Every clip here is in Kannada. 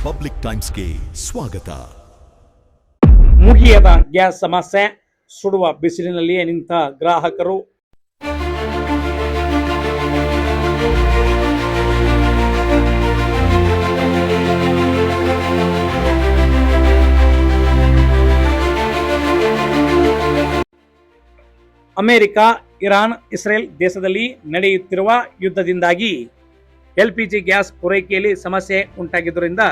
ಪಬ್ಲಿಕ್ ಟೈಮ್ಸ್ಗೆ ಸ್ವಾಗತ. ಮುಗಿಯದ ಗ್ಯಾಸ್ ಸಮಸ್ಯೆ, ಸುಡುವ ಬಿಸಿಲಿನಲ್ಲಿಯೇ ನಿಂತ ಗ್ರಾಹಕರು. ಅಮೆರಿಕ, ಇರಾನ್, ಇಸ್ರೇಲ್ ದೇಶದಲ್ಲಿ ನಡೆಯುತ್ತಿರುವ ಯುದ್ಧದಿಂದಾಗಿ ಎಲ್ಪಿಜಿ ಗ್ಯಾಸ್ ಪೂರೈಕೆಯಲ್ಲಿ ಸಮಸ್ಯೆ ಉಂಟಾಗಿದ್ದರಿಂದ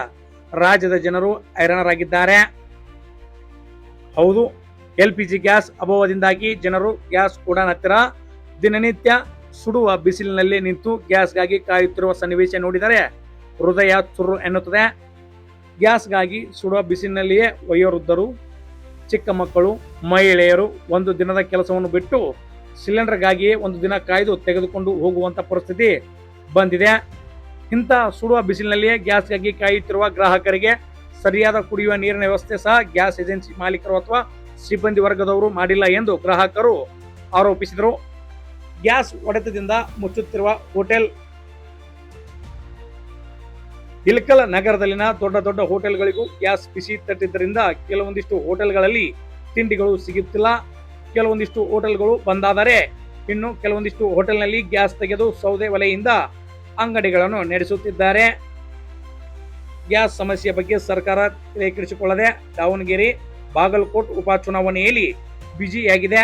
ರಾಜ್ಯದ ಜನರು ಹೈರಾಣರಾಗಿದ್ದಾರೆ. ಹೌದು, ಎಲ್ಪಿಜಿ ಗ್ಯಾಸ್ ಅಭಾವದಿಂದಾಗಿ ಜನರು ಗ್ಯಾಸ್ ಉಡಾನ್ ಹತ್ತಿರ ದಿನನಿತ್ಯ ಸುಡುವ ಬಿಸಿಲಿನಲ್ಲಿ ನಿಂತು ಗ್ಯಾಸ್ಗಾಗಿ ಕಾಯುತ್ತಿರುವ ಸನ್ನಿವೇಶ ನೋಡಿದರೆ ಹೃದಯ ಚುರು ಎನ್ನುತ್ತದೆ. ಗ್ಯಾಸ್ಗಾಗಿ ಸುಡುವ ಬಿಸಿಲಿನಲ್ಲಿಯೇ ವಯೋವೃದ್ಧರು, ಚಿಕ್ಕ ಮಕ್ಕಳು, ಮಹಿಳೆಯರು ಒಂದು ದಿನದ ಕೆಲಸವನ್ನು ಬಿಟ್ಟು ಸಿಲಿಂಡರ್ಗಾಗಿಯೇ ಒಂದು ದಿನ ಕಾಯ್ದು ತೆಗೆದುಕೊಂಡು ಹೋಗುವಂತ ಪರಿಸ್ಥಿತಿ ಬಂದಿದೆ. ಇಂಥ ಸುಡುವ ಬಿಸಿಲಿನಲ್ಲಿಯೇ ಗ್ಯಾಸ್ಗಾಗಿ ಕಾಯುತ್ತಿರುವ ಗ್ರಾಹಕರಿಗೆ ಸರಿಯಾದ ಕುಡಿಯುವ ನೀರಿನ ವ್ಯವಸ್ಥೆ ಸಹ ಗ್ಯಾಸ್ ಏಜೆನ್ಸಿ ಮಾಲೀಕರು ಅಥವಾ ಸಿಬ್ಬಂದಿ ವರ್ಗದವರು ಮಾಡಿಲ್ಲ ಎಂದು ಗ್ರಾಹಕರು ಆರೋಪಿಸಿದರು. ಗ್ಯಾಸ್ ಹೊಡೆತದಿಂದ ಮುಚ್ಚುತ್ತಿರುವ ಹೋಟೆಲ್. ಇಳಕಲ್ ನಗರದಲ್ಲಿನ ದೊಡ್ಡ ದೊಡ್ಡ ಹೋಟೆಲ್ಗಳಿಗೂ ಗ್ಯಾಸ್ ಬಿಸಿ ತಟ್ಟಿದ್ದರಿಂದ ಕೆಲವೊಂದಿಷ್ಟು ಹೋಟೆಲ್ಗಳಲ್ಲಿ ತಿಂಡಿಗಳು ಸಿಗುತ್ತಿಲ್ಲ. ಕೆಲವೊಂದಿಷ್ಟು ಹೋಟೆಲ್ಗಳು ಬಂದಾದರೆ ಇನ್ನು ಕೆಲವೊಂದಿಷ್ಟು ಹೋಟೆಲ್ನಲ್ಲಿ ಗ್ಯಾಸ್ ತೆಗೆದು ಸೌದೆ ಒಲೆಯಿಂದ ಅಂಗಡಿಗಳನ್ನು ನಡೆಸುತ್ತಿದ್ದಾರೆ. ಗ್ಯಾಸ್ ಸಮಸ್ಯೆ ಬಗ್ಗೆ ಸರ್ಕಾರ ತಲೆಕೆಡಿಸಿಕೊಳ್ಳದೆ ದಾವಣಗೆರೆ, ಬಾಗಲಕೋಟ್ ಉಪಚುನಾವಣೆಯಲ್ಲಿ ಬಿಜಿಯಾಗಿದೆ.